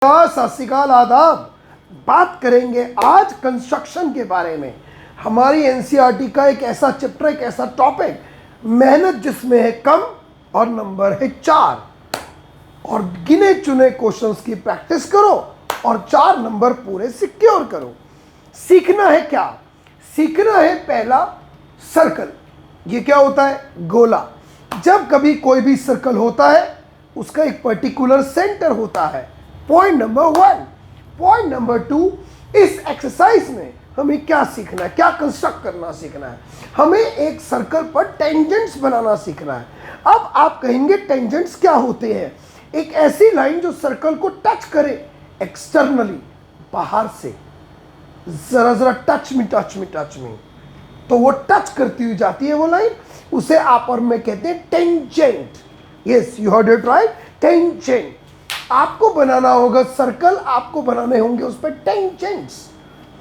सत श्री अकाल, आदाब। बात करेंगे आज कंस्ट्रक्शन के बारे में। हमारी एनसीईआरटी का एक ऐसा चैप्टर, एक ऐसा टॉपिक, मेहनत जिसमें है कम और नंबर है 4, और गिने चुने क्वेश्चंस की प्रैक्टिस करो और 4 नंबर पूरे सिक्योर करो। सीखना है क्या? सीखना है पहला सर्कल। ये क्या होता है? गोला। जब कभी कोई भी सर्कल होता है उसका एक पर्टिकुलर सेंटर होता है। Point number 1। पॉइंट नंबर 2, इस एक्सरसाइज में हमें क्या सीखना है, क्या कंस्ट्रक्ट करना सीखना है? हमें एक सर्कल पर टेंजेंट्स बनाना सीखना है। अब आप कहेंगे टेंजेंट्स क्या होते हैं? एक ऐसी लाइन जो सर्कल को टच करे एक्सटर्नली, बाहर से जरा जरा टच मी, तो वो टच करती हुई जाती है वो लाइन, उसे आप और मैं कहते हैं tangent. Yes, you heard it right, tangent. आपको बनाना होगा सर्कल, आपको बनाने होंगे उस पर टेंजेंट्स।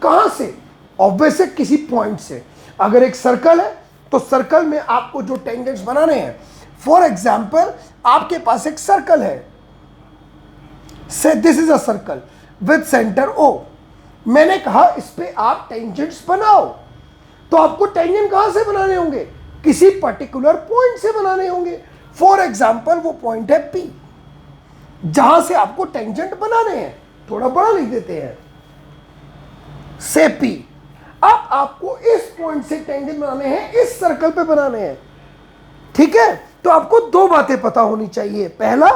कहां से? ऑब्वियस है किसी पॉइंट से। अगर एक सर्कल है तो सर्कल में आपको जो टेंजेंट्स बनाने हैं, फॉर एग्जाम्पल आपके पास एक सर्कल है, से this is a circle with centre O। मैंने कहा इस पे आप टेंजेंट्स बनाओ, तो आपको टेंजेंट कहां से बनाने होंगे? किसी पर्टिकुलर पॉइंट से बनाने होंगे। फॉर एग्जाम्पल वो पॉइंट है P, जहां से आपको टेंजेंट बनाने हैं। थोड़ा बड़ा लिख देते हैं, से P। अब आपको इस पॉइंट से टेंजेंट बनाने हैं, इस सर्कल पे बनाने हैं, ठीक है? तो आपको 2 बातें पता होनी चाहिए। पहला,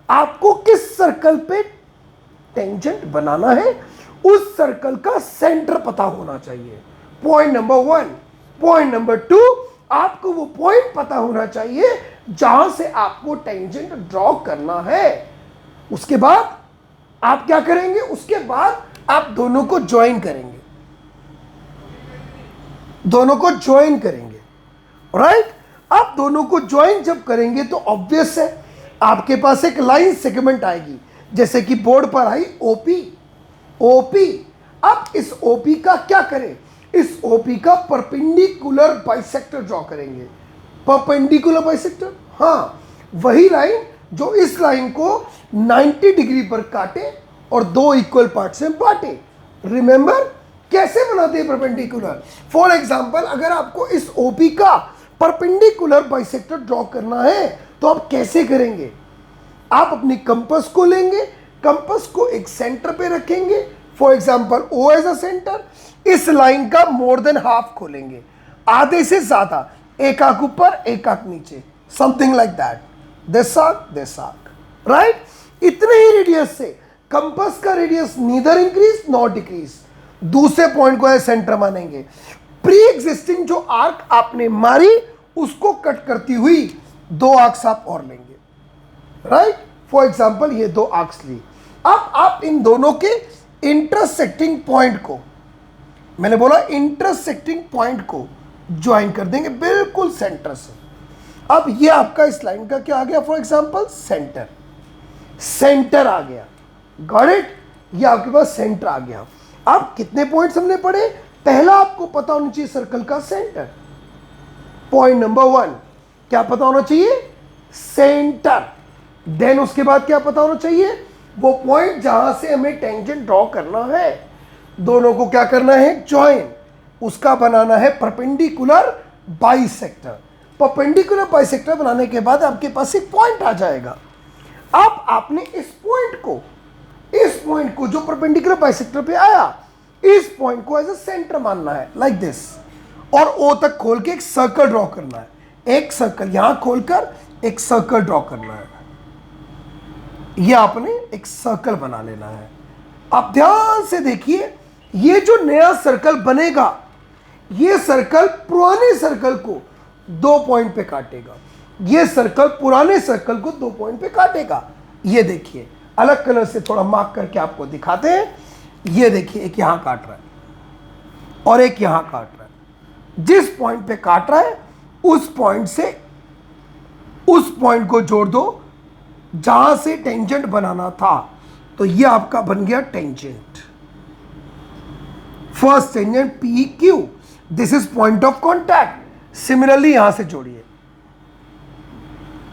आपको किस सर्कल पे टेंजेंट बनाना है, उस सर्कल का सेंटर पता होना चाहिए। Point number 1। पॉइंट नंबर 2, आपको वो पॉइंट पता होना चाहिए जहां से आपको टेंजेंट ड्रॉ करना है। उसके बाद आप क्या करेंगे? उसके बाद आप दोनों को ज्वाइन करेंगे, दोनों को ज्वाइन करेंगे, राइट? आप दोनों को ज्वाइन जब करेंगे तो ऑब्वियस है आपके पास एक लाइन सेगमेंट आएगी, जैसे कि बोर्ड पर आई ओपी। अब इस ओपी का क्या करें? इस ओपी का परपेंडिकुलर बाइसेक्टर ड्रॉ करेंगे। परपेंडिकुलर बाइसेक्टर, हाँ, वही लाइन जो इस लाइन को 90 डिग्री पर काटे और 2 इक्वल पार्ट्स में बांटे। रिमेंबर कैसे बनाते हैं परपेंडिकुलर? फॉर एग्जांपल अगर आपको इस ओपी का परपेंडिकुलर बाइसेक्टर ड्रॉ करना है तो आप कैसे करेंगे? आप अपनी कंपास को लेंगे, कंपास को एक सेंटर पे रखेंगे, for example O as a centre. इस लाइन का मोर देन हाफ खोलेंगे, आधे से ज्यादा, एक आंख ऊपर एक आंख नीचे, something like that, this arc, right? इतने ही रेडियस से कंपास का radius neither increase not decrease. दूसरे पॉइंट को सेंटर मानेंगे। प्री एग्जिस्टिंग जो आर्क आपने मारी उसको कट करती हुई 2 आर्क्स आप और लेंगे, राइट? फॉर एग्जाम्पल ये 2 आर्क्स ली। अब आप इन दोनों के इंटरसेक्टिंग पॉइंट को, मैंने बोला इंटरसेक्टिंग पॉइंट को ज्वाइन कर देंगे बिल्कुल सेंटर से। अब ये आपका इस लाइन का क्या आ गया? फॉर एग्जांपल सेंटर आ गया। Got it? ये आपके पास सेंटर आ गया। अब कितने पॉइंट्स हमने पढ़े? पहला आपको पता होना चाहिए सर्कल का सेंटर। पॉइंट नंबर 1 क्या पता होना चाहिए? सेंटर। देन उसके बाद क्या पता होना चाहिए? वो पॉइंट जहां से हमें टेंजेंट ड्रॉ करना है। दोनों को क्या करना है? ज्वाइन। उसका बनाना है परपेंडिकुलर बाइसेक्टर। परपेंडिकुलर बाइसेक्टर बनाने के बाद आपके पास एक पॉइंट आ जाएगा। अब आपने इस पॉइंट को जो परपेंडिकुलर बाइसेक्टर पे आया, इस पॉइंट को एज अ सेंटर मानना है, लाइक दिस, और O तक खोल के एक सर्कल ड्रॉ करना है। एक सर्कल यहां खोलकर एक सर्कल ड्रॉ करना है। यह आपने एक सर्कल बना लेना है। आप ध्यान से देखिए, ये जो नया सर्कल बनेगा, ये सर्कल पुराने सर्कल को 2 पॉइंट पे काटेगा। ये सर्कल पुराने सर्कल को 2 पॉइंट पे काटेगा। ये देखिए, अलग कलर से थोड़ा मार्क करके आपको दिखाते हैं। ये देखिए, एक यहां काट रहा है और एक यहां काट रहा है। जिस पॉइंट पे काट रहा है उस पॉइंट से उस पॉइंट को जोड़ दो जहां से टेंजेंट बनाना था, तो ये आपका बन गया tangent. First tangent PQ, this is point of contact. Similarly यहां से जोड़िए,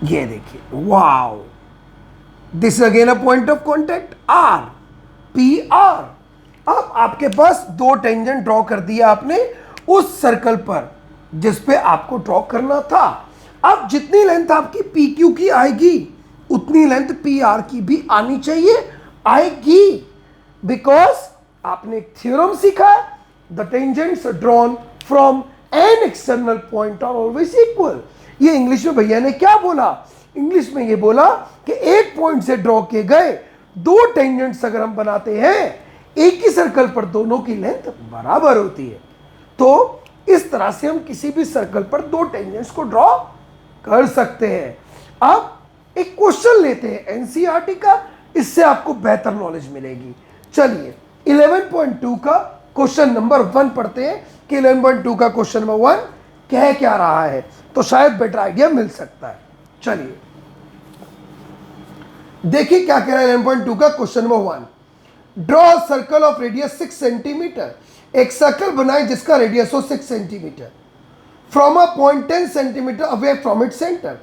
ये देखिए, wow, this again a point of contact R, P R. अब आपके पास दो टेंजेंट ड्रॉ कर दिया आपने उस सर्कल पर जिस पे आपको ड्रॉ करना था। अब जितनी लेंथ आपकी पी क्यू की आएगी उतनी लेंथ पी आर की भी आनी चाहिए, आएगी, बिकॉज आपने एक थ्योरम सीखा है, the tangents drawn from an external point are always equal. ये इंग्लिश में भैया ने क्या बोला? इंग्लिश में ये बोला कि एक पॉइंट से ड्रॉ किए गए दो टेंजेंट्स अगर हम बनाते हैं एक ही सर्कल पर, दोनों की लेंथ बराबर होती है। तो इस तरह से हम किसी भी सर्कल पर दो टेंजेंट्स को ड्रॉ कर सकते हैं। अब एक क्वेश्चन लेते हैं एनसीईआरटी का, इससे आपको बेहतर नॉलेज मिलेगी। चलिए 11.2 का क्वेश्चन नंबर 1 पढ़ते हैं कि 11.2 का क्वेश्चन नंबर 1 कह क्या रहा है, तो शायद बेटर आइडिया मिल सकता है। चलिए देखिए क्या कह रहा है 11.2 का question number 1। Draw circle of radius 6 centimetre. एक सर्कल बनाए जिसका रेडियस हो 6 centimetre from a point 10 centimetre away from it centre.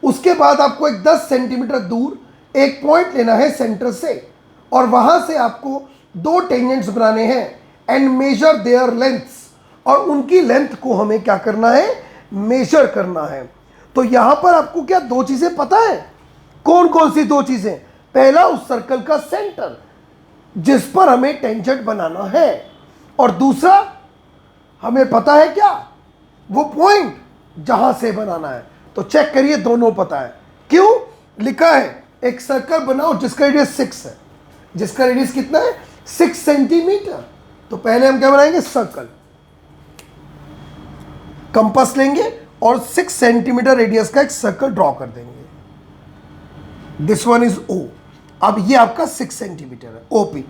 उसके बाद आपको एक 10 सेंटीमीटर दूर एक पॉइंट लेना है सेंटर से, और वहां से आपको दो टेंजेंट्स बनाने हैं एंड मेजर देयर लेंथ्स, और उनकी लेंथ को हमें क्या करना है? मेजर करना है। तो यहां पर आपको क्या दो चीजें पता है? कौन कौन सी दो चीजें? पहला उस सर्कल का सेंटर जिस पर हमें टेंजेंट बनाना है, और दूसरा हमें पता है क्या? वो पॉइंट जहां से बनाना है। तो चेक करिए दोनों पता है। क्यों? लिखा है एक सर्कल बनाओ जिसका रेडियस 6 है। जिसका रेडियस कितना है? 6 सेंटीमीटर। तो पहले हम क्या बनाएंगे? सर्कल, कंपास लेंगे और 6 सेंटीमीटर रेडियस का एक सर्कल ड्रॉ कर देंगे। दिस वन इज ओ। अब ये आपका 6 सेंटीमीटर है, ओपी।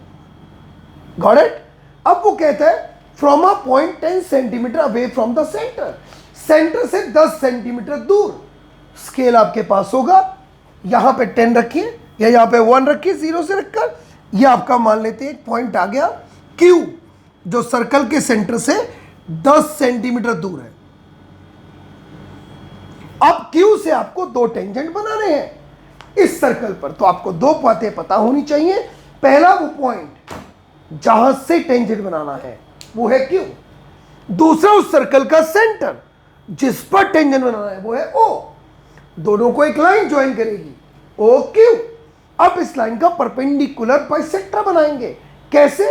Got it? अब वो कहता है from a point 10 centimetre away from the centre. Centre से 10 सेंटीमीटर दूर। स्केल आपके पास होगा, यहां पे 10 रखिए या यहां पे 1 रखिए, 0 से रखकर। ये आपका मान लेते हैं एक पॉइंट आ गया Q, जो सर्कल के सेंटर से 10 सेंटीमीटर दूर है। अब Q से आपको दो टेंजेंट बनाने हैं इस सर्कल पर। तो आपको दो बातें पता होनी चाहिए। पहला वो पॉइंट जहां से टेंजेंट बनाना है वो है Q। दूसरा उस सर्कल का सेंटर जिस पर टेंजेंट बनाना है वो है O। दोनों को एक लाइन ज्वाइन करेगी, OQ। अब इस लाइन का परपेंडिकुलर बाइसेक्टर बनाएंगे। कैसे?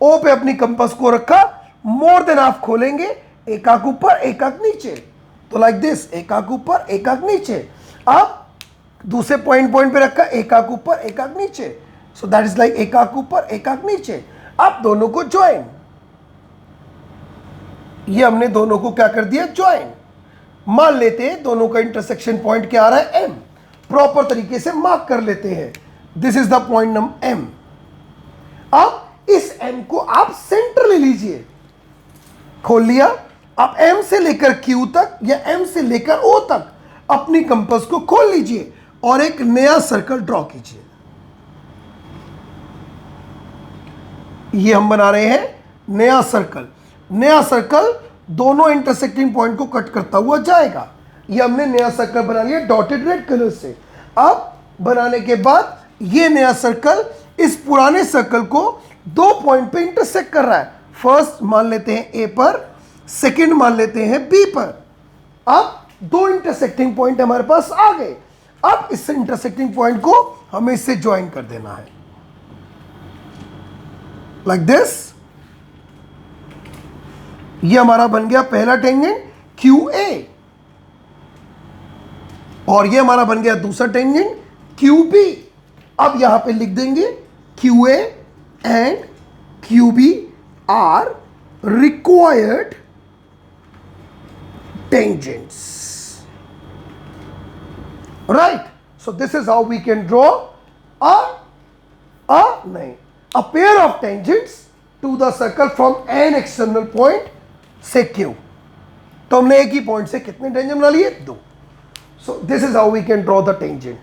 O पे अपनी कंपास को रखा, मोर देन हाफ खोलेंगे, एक आंख ऊपर एक आंख नीचे। तो लाइक दिस, एक आंख ऊपर एक आंख नीचे। अब दूसरे पॉइंट पे रखा, एक आंख ऊपर एक आंख नीचे। सो दैट इज लाइक एक आंख ऊपर एक आंख नीचे। अब दोनों को ज्वाइन, ये हमने दोनों को क्या कर दिया? ज्वाइन। मान लेते हैं दोनों का इंटरसेक्शन पॉइंट क्या आ रहा है? M। प्रॉपर तरीके से मार्क कर लेते हैं। This is the point number M। अब इस M को आप सेंटर ले लीजिए, खोल लिया। अब M से लेकर Q तक या M से लेकर O तक अपनी कंपास को खोल लीजिए और एक नया सर्कल ड्रॉ कीजिए। ये हम बना रहे हैं नया सर्कल। नया सर्कल दोनों इंटरसेक्टिंग पॉइंट को कट करता हुआ जाएगा। ये हमने नया सर्कल बना लिया डॉटेड रेड कलर से। अब बनाने के बाद ये नया सर्कल इस पुराने सर्कल को दो पॉइंट पे इंटरसेक्ट कर रहा है। फर्स्ट मान लेते हैं A पर, सेकंड मान लेते हैं B पर। अब दो इंटरसेक्टिंग पॉइंट हमारे पास आ गए। अब इस इंटरसेक्टिंग पॉइंट को हमें इससे ज्वाइन कर देना है, लाइक दिस। ये हमारा बन गया पहला टेंजेंट QA, और ये हमारा बन गया दूसरा टेंजेंट QB। अब यहां पे लिख देंगे QA and QB are required tangents, right? So this is how we can draw a pair of tangents to the circle from an external point say Q। तो हमने एक ही पॉइंट से कितने टेंजेंट बना लिए? दो। So this is how we can draw the tangent।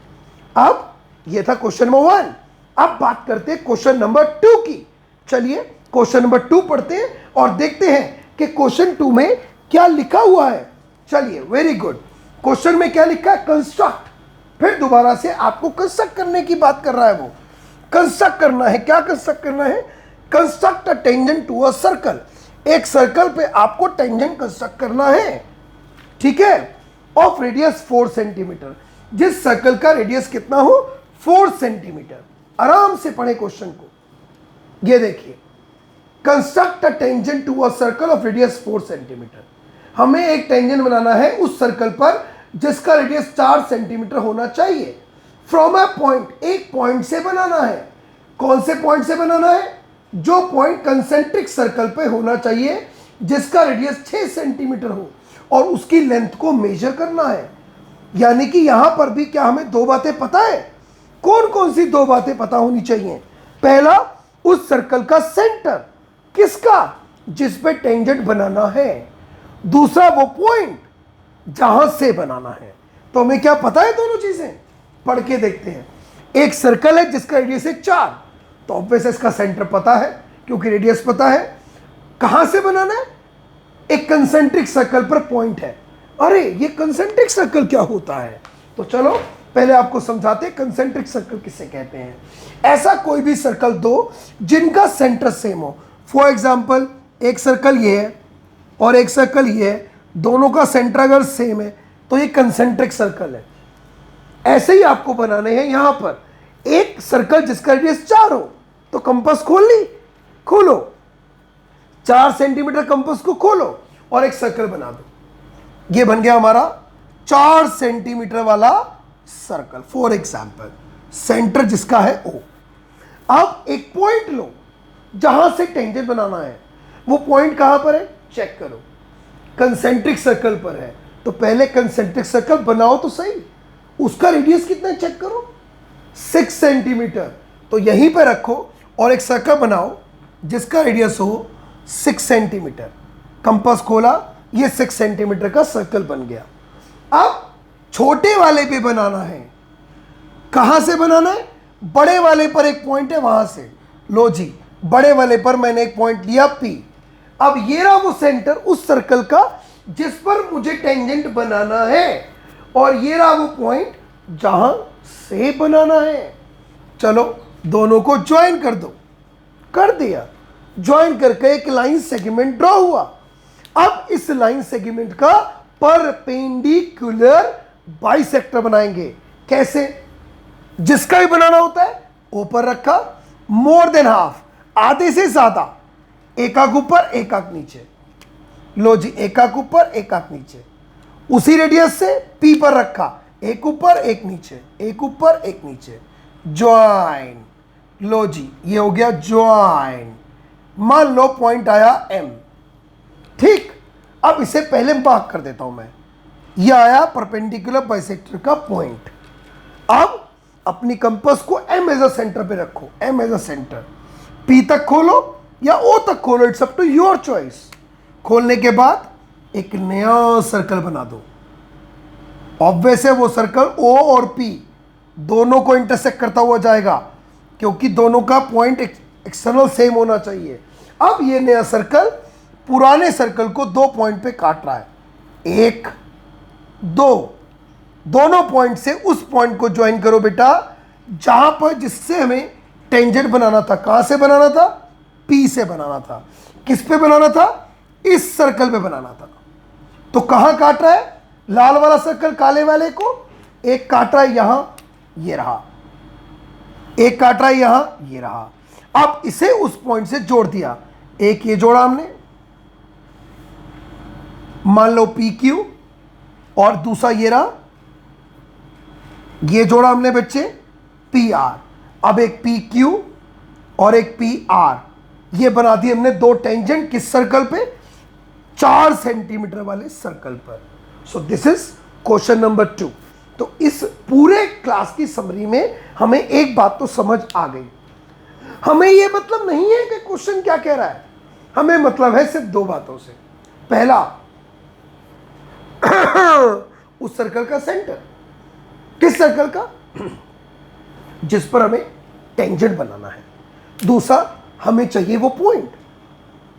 अब ये था क्वेश्चन नंबर 1। अब बात करते हैं क्वेश्चन नंबर 2 की। चलिए क्वेश्चन नंबर 2 पढ़ते हैं और देखते हैं कि क्वेश्चन 2 में क्या लिखा हुआ है। चलिए वेरी गुड। क्वेश्चन में क्या लिखा है? कंस्ट्रक्ट फिर दोबारा से आपको कंस्ट्रक्ट करने की बात कर रहा है वो। कंस्ट्रक्ट करना है, क्या कंस्ट्रक्ट करना है? Construct a tangent to a circle. एक सर्कल पे आपको टेंजेंट कंस्ट्रक्ट करना है, ठीक है, ऑफ रेडियस 4 सेंटीमीटर। जिस सर्कल का रेडियस कितना हो? 4 सेंटीमीटर। आराम से पढ़े क्वेश्चन को। ये देखिए, construct a tangent to a circle of radius 4 centimetre. हमें एक टेंजेंट बनाना है उस सर्कल पर जिसका रेडियस 4 सेंटीमीटर होना चाहिए। फ्रॉम अ पॉइंट, एक पॉइंट से बनाना है। कौन से पॉइंट से बनाना है? जो पॉइंट कंसेंट्रिक सर्कल पे होना चाहिए, जिसका रेडियस 6 सेंटीमीटर हो, और उसकी लेंथ को मेजर करना है। यानी कि यहां पर भी क्या हमें दो बातें पता है? कौन कौन सी दो बातें पता होनी चाहिए? पहला, उस सर्कल का सेंटर, किसका? जिस पे टेंजेंट बनाना है। दूसरा, वो पॉइंट जहां से बनाना है। तो हमें क्या पता है? दोनों चीजें पढ़ के देखते हैं। एक सर्कल है जिसका रेडियस है 4, तो ऑब्वियस इसका सेंटर पता है क्योंकि रेडियस पता है। कहां से बनाना है? एक कंसेंट्रिक सर्कल पर पॉइंट है। अरे ये कंसेंट्रिक सर्कल क्या होता है? तो चलो पहले आपको समझाते हैं कंसेंट्रिक सर्कल किसे कहते हैं। ऐसा कोई भी सर्कल दो जिनका सेंटर सेम हो। फॉर एग्जाम्पल, एक सर्कल ये है और एक सर्कल ये है, दोनों का सेंटर अगर सेम है तो ये कंसेंट्रिक सर्कल है। ऐसे ही आपको बनाने हैं यहां पर एक सर्कल जिसका रेडियस 4 हो। तो कंपास खोल ली, खोलो, 4 सेंटीमीटर कंपास को खोलो और एक सर्कल बना दो। ये बन गया हमारा 4 सेंटीमीटर वाला सर्कल। फॉर एग्जाम्पल, सेंटर जिसका है O। अब एक पॉइंट लो जहां से टेंजेंट बनाना है। वो पॉइंट कहां पर है? चेक करो, कंसेंट्रिक सर्कल पर है। तो पहले कंसेंट्रिक सर्कल बनाओ तो सही। उसका रेडियस कितना है चेक करो, 6 सेंटीमीटर। तो यहीं पर रखो और एक सर्कल बनाओ जिसका रेडियस हो 6 सेंटीमीटर। कंपास खोला, ये 6 सेंटीमीटर का सर्कल बन गया। अब छोटे वाले पे बनाना है। कहां से बनाना है? बड़े वाले पर एक पॉइंट है, वहां से। लो जी, बड़े वाले पर मैंने एक पॉइंट लिया P। अब ये रहा वो सेंटर उस सर्कल का जिस पर मुझे टेंजेंट बनाना है, और ये रहा वो पॉइंट जहां से बनाना है। चलो दोनों को ज्वाइन कर दो। कर दिया, ज्वाइन करके एक लाइन सेगमेंट ड्रॉ हुआ। अब इस लाइन सेगमेंट का परपेंडिकुलर बाइसेक्टर बनाएंगे। कैसे? जिसका भी बनाना होता है ऊपर रखा, मोर देन हाफ, आधे से ज्यादा, एक आंख ऊपर एक आंख नीचे। लो जी, एक आंख ऊपर एक आंख नीचे। उसी रेडियस से P पर रखा, एक ऊपर एक नीचे, एक ऊपर एक नीचे, ज्वाइन। लो जी, ये हो गया ज्वाइन। मान लो पॉइंट आया M, ठीक। अब इसे पहले मार्क कर देता हूं मैं। यह आया परपेंडिकुलर बाइसेक्टर का पॉइंट। अब अपनी कंपास को M एज अ सेंटर पे रखो, M as a centre. P तक खोलो या O तक खोलो, it's up to your choice. खोलने के बाद एक नया सर्कल बना दो। ऑब्वियस है वो सर्कल O और P दोनों को इंटरसेक्ट करता हुआ जाएगा, क्योंकि दोनों का पॉइंट एक्सटर्नल सेम होना चाहिए। अब ये नया सर्कल पुराने सर्कल को 2 पॉइंट पे काट रहा है, 1 2। दोनों पॉइंट से उस पॉइंट को ज्वाइन करो बेटा जहां पर जिससे हमें टेंजेंट बनाना था। कहां से बनाना था? P से बनाना था। किस पे बनाना था? इस सर्कल पे बनाना था। तो कहां काट रहा है? लाल वाला सर्कल काले वाले को। एक काट रहा है यहां, ये रहा। एक काट रहा है यहां, ये रहा। अब इसे उस पॉइंट से जोड़ दिया। एक ये जोड़ा हमने, मान लो PQ, और दूसरा ये रहा, ये जोड़ा हमने बच्चे PR। अब एक PQ और एक PR, ये बना दिए हमने 2 टेंजेंट। किस सर्कल पे? 4 सेंटीमीटर वाले सर्कल पर। सो दिस इज क्वेश्चन नंबर 2। तो इस पूरे क्लास की समरी में हमें एक बात तो समझ आ गई। हमें ये मतलब नहीं है कि क्वेश्चन क्या कह रहा है, हमें मतलब है सिर्फ 2 बातों से। पहला, उस सर्कल का सेंटर। किस सर्कल का? जिस पर हमें टेंजेंट बनाना है। दूसरा, हमें चाहिए वो पॉइंट।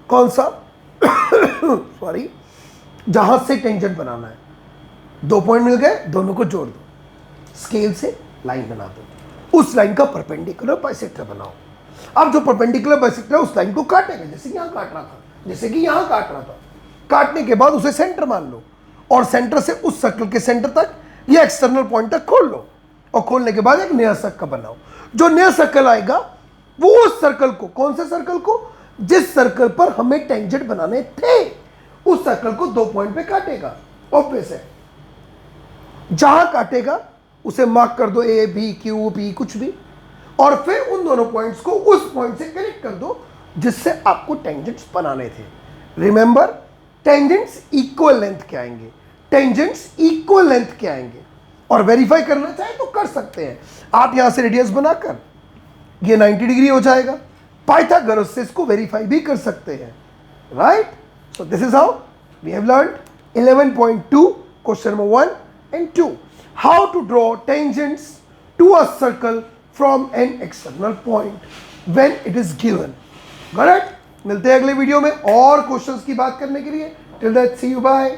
कौन सा? सॉरी, जहां से टेंजेंट बनाना है। 2 पॉइंट मिल गए, दोनों को जोड़ दो। स्केल से लाइन बना दो, उस लाइन का परपेंडिकुलर बाइसेक्टर बनाओ। अब जो परपेंडिकुलर बाइसेक्टर है उस लाइन को काटेगा, जैसे कि यहाँ काट रहा था, जैसे कि यहाँ काट रहा था। काटने के बाद उसे सेंटर मान लो और सेंटर से उस सर्कल के सेंटर तक या एक्सटर्नल पॉइंट तक खोल लो, और खोलने के बाद एक नया सर्कल बनाओ। जो नया सर्कल आएगा वो उस सर्कल को, कौन से सर्कल को, जिस सर्कल पर हमें टेंजेंट बनाने थे उस सर्कल को 2 पॉइंट पे काटेगा। ऑब्वियस है, जहां काटेगा उसे मार्क कर दो, ए बी क्यू पी कुछ भी, और फिर उन दोनों पॉइंट्स को उस पॉइंट से कनेक्ट कर दो जिससे आपको टेंजेंट्स बनाने थे। रिमेंबर, टेंजेंट्स इक्वल लेंथ के आएंगे, टेंजेंट्स इक्वल लेंथ के आएंगे। और वेरीफाई करना चाहे तो कर सकते हैं आप, यहां से रेडियस बनाकर ये 90 डिग्री हो जाएगा। पाइथागोरस से इसको वेरीफाई भी कर सकते हैं, right. So this is how we have learned 11.2 question number 1 and 2, how to draw tangents to a circle from an external point when it is given. Got it? मिलते हैं अगले वीडियो में और क्वेश्चंस की बात करने के लिए। Till that see you, bye.